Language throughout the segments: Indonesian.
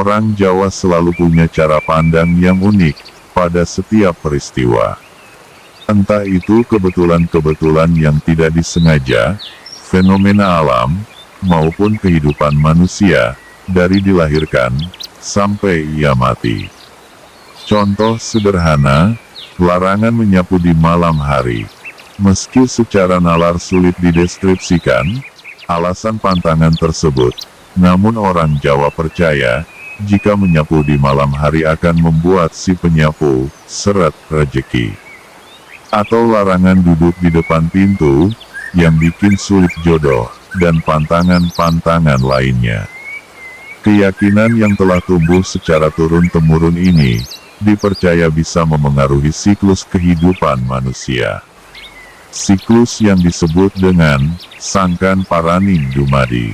Orang Jawa selalu punya cara pandang yang unik pada setiap peristiwa. Entah itu kebetulan-kebetulan yang tidak disengaja, fenomena alam, maupun kehidupan manusia, dari dilahirkan, sampai ia mati. Contoh sederhana, larangan menyapu di malam hari. Meski secara nalar sulit dideskripsikan, alasan pantangan tersebut, namun orang Jawa percaya, jika menyapu di malam hari akan membuat si penyapu, seret rejeki. Atau larangan duduk di depan pintu, yang bikin sulit jodoh, dan pantangan-pantangan lainnya. Keyakinan yang telah tumbuh secara turun-temurun ini, dipercaya bisa memengaruhi siklus kehidupan manusia. Siklus yang disebut dengan, sangkan paraning dumadi.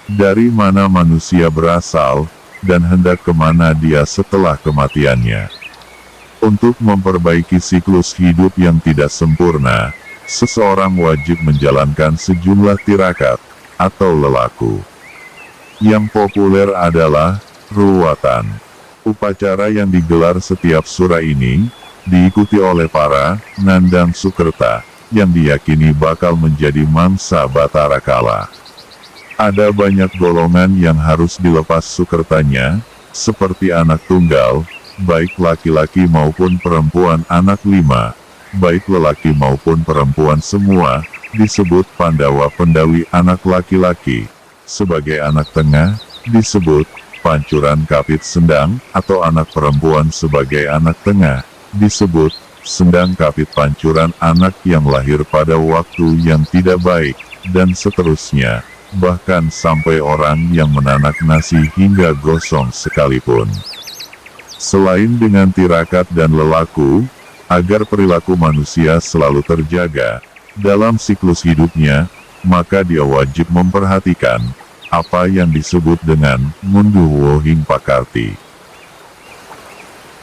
Dari mana manusia berasal, dan hendak kemana dia setelah kematiannya. Untuk memperbaiki siklus hidup yang tidak sempurna, seseorang wajib menjalankan sejumlah tirakat, atau lelaku. Yang populer adalah, ruwatan. Upacara yang digelar setiap sura ini, diikuti oleh para, Nandang Sukerta, yang diyakini bakal menjadi mangsa Batara Kala. Ada banyak golongan yang harus dilepas sukertanya, seperti anak tunggal, baik laki-laki maupun perempuan anak 5, baik lelaki maupun perempuan semua, disebut Pandawa Pendawi anak laki-laki. Sebagai anak tengah, disebut Pancuran Kapit Sendang, atau anak perempuan sebagai anak tengah, disebut Sendang Kapit Pancuran anak yang lahir pada waktu yang tidak baik, dan seterusnya. Bahkan sampai orang yang menanak nasi hingga gosong sekalipun. Selain dengan tirakat dan lelaku, agar perilaku manusia selalu terjaga dalam siklus hidupnya, maka dia wajib memperhatikan apa yang disebut dengan ngunduh wohing pakarti.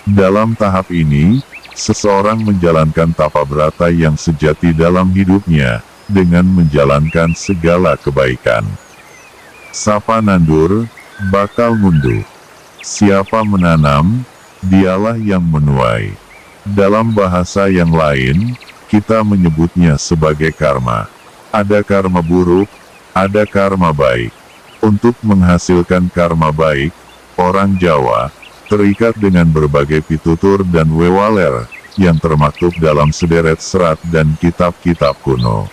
Dalam tahap ini, seseorang menjalankan tapa brata yang sejati dalam hidupnya, dengan menjalankan segala kebaikan. Sapa nandur, bakal ngunduh. Siapa menanam, dialah yang menuai. Dalam bahasa yang lain, kita menyebutnya sebagai karma. Ada karma buruk, ada karma baik. Untuk menghasilkan karma baik, orang Jawa terikat dengan berbagai pitutur dan wewaler, yang termaktub dalam sederet serat dan kitab-kitab kuno.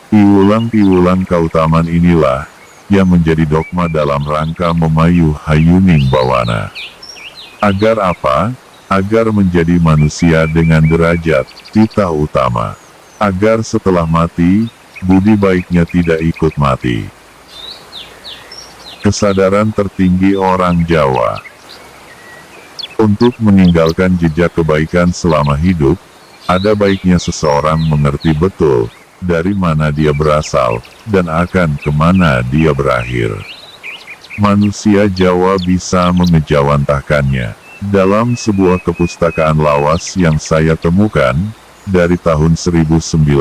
Piwulang-piwulang kautaman inilah, yang menjadi dogma dalam rangka memayu hayuning bawana. Agar apa? Agar menjadi manusia dengan derajat, titah utama. Agar setelah mati, budi baiknya tidak ikut mati. Kesadaran tertinggi orang Jawa. Untuk meninggalkan jejak kebaikan selama hidup, ada baiknya seseorang mengerti betul, dari mana dia berasal, dan akan kemana dia berakhir. Manusia Jawa bisa mengejawantahkannya. Dalam sebuah kepustakaan lawas yang saya temukan, dari tahun 1959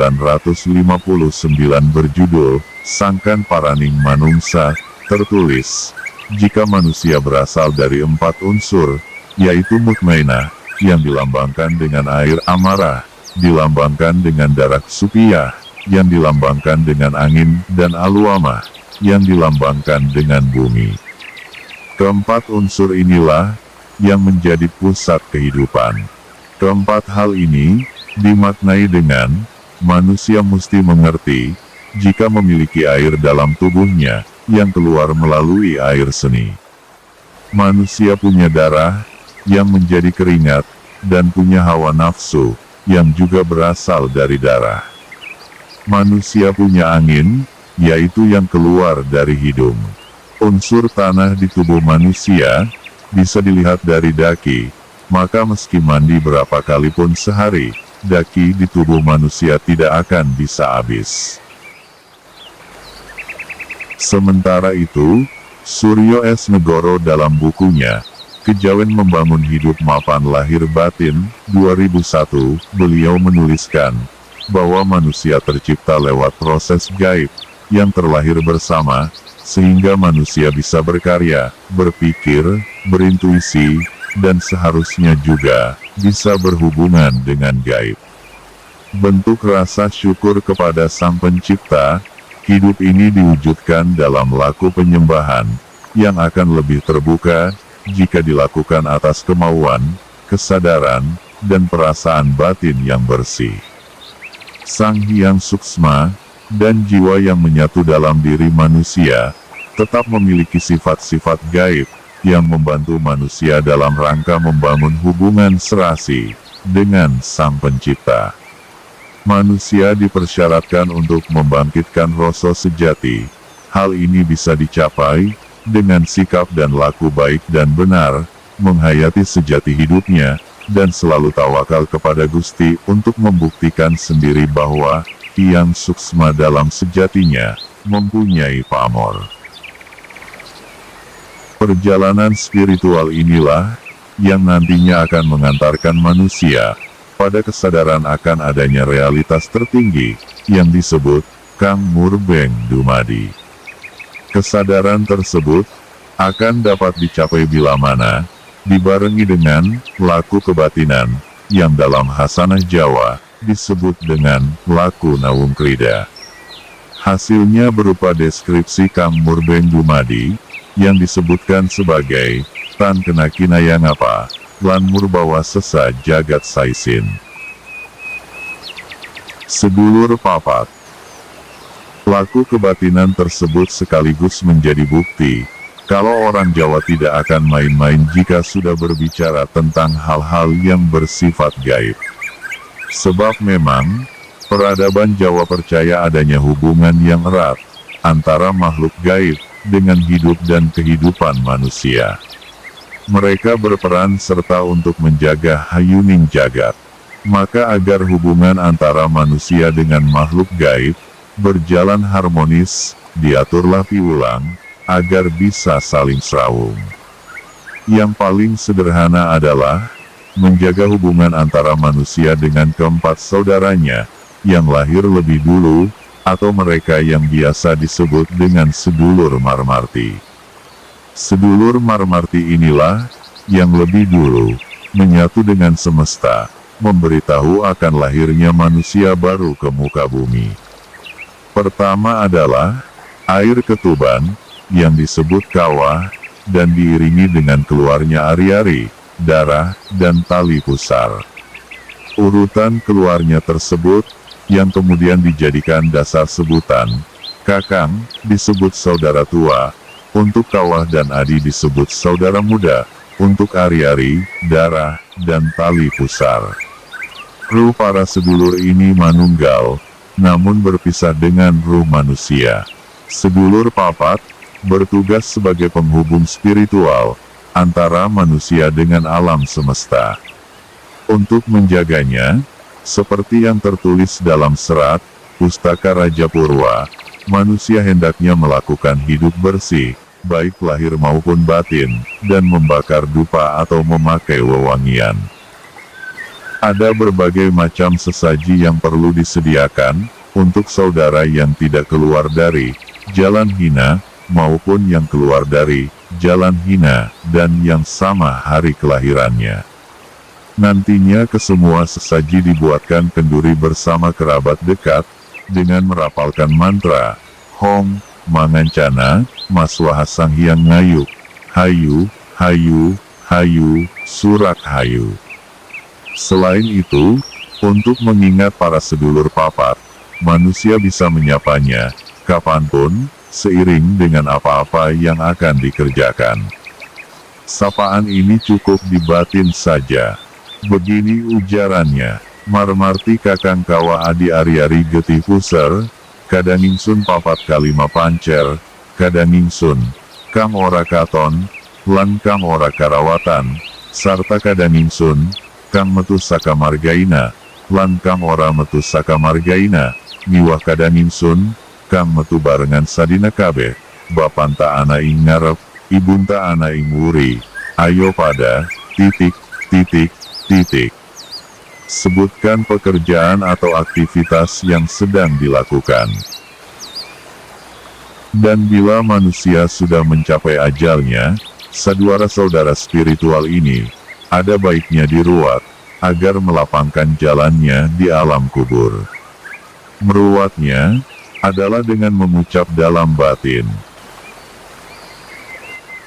berjudul, Sangkan Paraning Manungsa, tertulis, jika manusia berasal dari 4 unsur, yaitu mutmainah, yang dilambangkan dengan air amarah, dilambangkan dengan darat supiyah, yang dilambangkan dengan angin, dan aluamah, yang dilambangkan dengan bumi. Keempat unsur inilah, yang menjadi pusat kehidupan. Keempat hal ini, dimaknai dengan, manusia mesti mengerti, jika memiliki air dalam tubuhnya, yang keluar melalui air seni. Manusia punya darah, yang menjadi keringat, dan punya hawa nafsu, yang juga berasal dari darah. Manusia punya angin, yaitu yang keluar dari hidung. Unsur tanah di tubuh manusia, bisa dilihat dari daki, maka meski mandi berapa kali pun sehari, daki di tubuh manusia tidak akan bisa habis. Sementara itu, Suryo S. Negoro dalam bukunya, Kejawen Membangun Hidup Mapan Lahir Batin, 2001, beliau menuliskan, bahwa manusia tercipta lewat proses gaib, yang terlahir bersama, sehingga manusia bisa berkarya, berpikir, berintuisi, dan seharusnya juga bisa berhubungan dengan gaib. Bentuk rasa syukur kepada Sang Pencipta, hidup ini diwujudkan dalam laku penyembahan, yang akan lebih terbuka, jika dilakukan atas kemauan, kesadaran, dan perasaan batin yang bersih. Sang Hyang Suksma, dan jiwa yang menyatu dalam diri manusia, tetap memiliki sifat-sifat gaib, yang membantu manusia dalam rangka membangun hubungan serasi, dengan Sang Pencipta. Manusia dipersyaratkan untuk membangkitkan rasa sejati. Hal ini bisa dicapai, dengan sikap dan laku baik dan benar, menghayati sejati hidupnya, dan selalu tawakal kepada Gusti untuk membuktikan sendiri bahwa Hyang Suksma dalam sejatinya mempunyai pamor. Perjalanan spiritual inilah yang nantinya akan mengantarkan manusia pada kesadaran akan adanya realitas tertinggi yang disebut Kang Murbeng Dumadi. Kesadaran tersebut akan dapat dicapai bila mana dibarengi dengan laku kebatinan, yang dalam Hasanah Jawa disebut dengan laku Nawung Krida. Hasilnya berupa deskripsi Kang Murbeng Dumadi, yang disebutkan sebagai Tan Kena Kinaya Ngapa, Lan Murbawa Sesa Jagat Saisin. Sedulur Papat. Laku kebatinan tersebut sekaligus menjadi bukti, kalau orang Jawa tidak akan main-main jika sudah berbicara tentang hal-hal yang bersifat gaib. Sebab memang, peradaban Jawa percaya adanya hubungan yang erat, antara makhluk gaib, dengan hidup dan kehidupan manusia. Mereka berperan serta untuk menjaga hayuning jagat. Maka agar hubungan antara manusia dengan makhluk gaib, berjalan harmonis, diaturlah piulang, agar bisa saling serawung. Yang paling sederhana adalah, menjaga hubungan antara manusia dengan keempat saudaranya, yang lahir lebih dulu, atau mereka yang biasa disebut dengan sedulur Marmarti. Sedulur Marmarti inilah, yang lebih dulu, menyatu dengan semesta, memberitahu akan lahirnya manusia baru ke muka bumi. Pertama adalah, air ketuban, yang disebut kawah, dan diiringi dengan keluarnya ari-ari, darah, dan tali pusar. Urutan keluarnya tersebut, yang kemudian dijadikan dasar sebutan, kakang, disebut saudara tua, untuk kawah dan adi disebut saudara muda, untuk ari-ari, darah, dan tali pusar. Ruh para sedulur ini manunggal, namun berpisah dengan ruh manusia. Sedulur Papat, bertugas sebagai penghubung spiritual, antara manusia dengan alam semesta. Untuk menjaganya, seperti yang tertulis dalam serat, Pustaka Raja Purwa, manusia hendaknya melakukan hidup bersih, baik lahir maupun batin, dan membakar dupa atau memakai wewangian. Ada berbagai macam sesaji yang perlu disediakan, untuk saudara yang tidak keluar dari jalan hina, maupun yang keluar dari jalan hina, dan yang sama hari kelahirannya. Nantinya kesemua sesaji dibuatkan kenduri bersama kerabat dekat, dengan merapalkan mantra, Hong, Mangancana, Maswaha Sang Hyang Ngayuk, Hayu, Hayu, Hayu, Surak Hayu. Selain itu, untuk mengingat para sedulur Papat, manusia bisa menyapanya, kapanpun, seiring dengan apa-apa yang akan dikerjakan. Sapaan ini cukup dibatin saja. Begini ujarannya, Marmarti kakang kawa adi ari-ari getih puser, kadangingsun papat kalima pancer, kadangingsun, kang ora katon, lan kang ora karawatan, sarta kadangingsun, kang metu saka margaina, lan kang ora metu saka margaina, miwah kadangingsun, kang metu barengan sadina kabeh, bapanta ana ing ngarep, ibunta ana ing wuri, ayo pada, titik, titik, titik. Sebutkan pekerjaan atau aktivitas yang sedang dilakukan. Dan bila manusia sudah mencapai ajalnya, saudara-saudara spiritual ini, ada baiknya diruat, agar melapangkan jalannya di alam kubur. Meruatnya, adalah dengan mengucap dalam batin.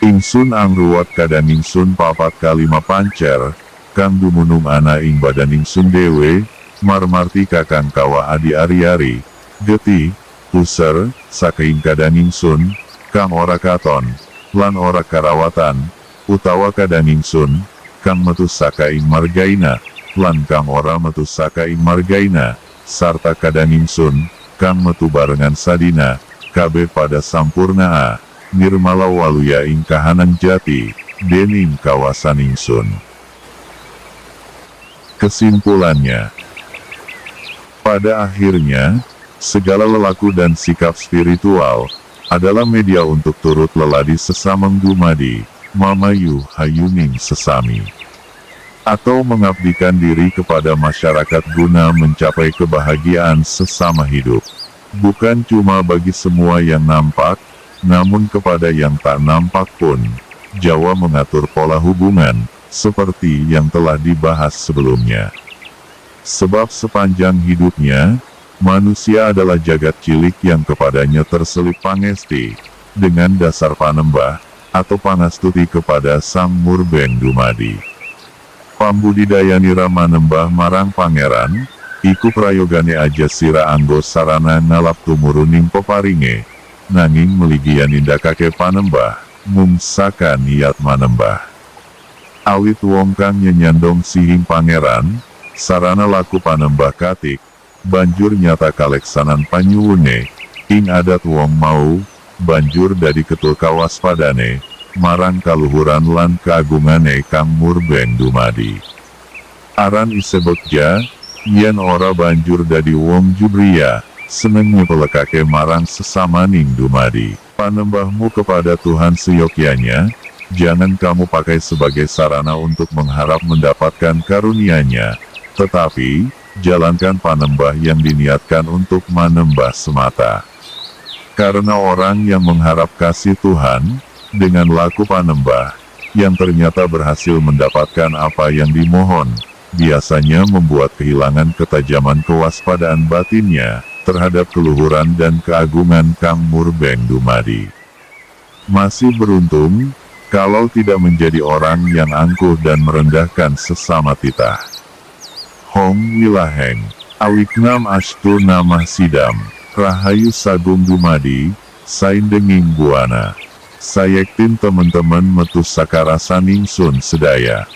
Ingsun angruat kadang ingsun papat kalima pancer, kang dumunung ana ing badan ingsun dewe, marmarti kakang kawa adi ari-ari, geti, puser, saking kadang ingsun, kang ora katon, lan ora karawatan, utawa kadang ingsun, kang metu saka ing margaina, lan kang ora metu saka ing margaina, sarta kadang ingsun, kang metu barengan sadina, kabeh pada sampurnaa, nirmala waluya ing kahanan jati, dening kawasan ingsun. Kesimpulannya, pada akhirnya, segala lelaku dan sikap spiritual, adalah media untuk turut leladi sesameng dumadi, mamayu hayuning sesami. Atau mengabdikan diri kepada masyarakat guna mencapai kebahagiaan sesama hidup. Bukan cuma bagi semua yang nampak, namun kepada yang tak nampak pun, Jawa mengatur pola hubungan, seperti yang telah dibahas sebelumnya. Sebab sepanjang hidupnya, manusia adalah jagat cilik yang kepadanya terselip pangesti, dengan dasar panembah, atau pangastuti kepada Sang Murbeng Dumadi. Pambudidayanira manembah marang pangeran, iku prayogane aja sira anggo sarana ngalap tumuruning peparinge, nanging meligian indakake panembah, mung saka niat manembah. Awit wong kang nyenyandong sihing pangeran, sarana laku panembah katik, banjur nyata kaleksanan panyuwune, ing adat wong mau, banjur dadi ketul kawaspadane, marang kaluhuran lan keagungane Kang Murbeng Dumadi. Aran isebotja, yen ora banjur dadi wong jubria, seneng nyepelekake marang sesamaning dumadi. Panembahmu kepada Tuhan seyogyanya, jangan kamu pakai sebagai sarana untuk mengharap mendapatkan karunia-Nya, tetapi, jalankan panembah yang diniatkan untuk manembah semata. Karena orang yang mengharap kasih Tuhan, dengan laku panembah, yang ternyata berhasil mendapatkan apa yang dimohon, biasanya membuat kehilangan ketajaman kewaspadaan batinnya, terhadap keluhuran dan keagungan Kang Murbeng Dumadi. Masih beruntung, kalau tidak menjadi orang yang angkuh dan merendahkan sesama titah. Hong Wilaheng, Awiknam Ashtu Namah Sidam, Rahayu Sagung Dumadi, Saindenging Buana. Sayektin teman-teman metu sakarasaning sun sedaya.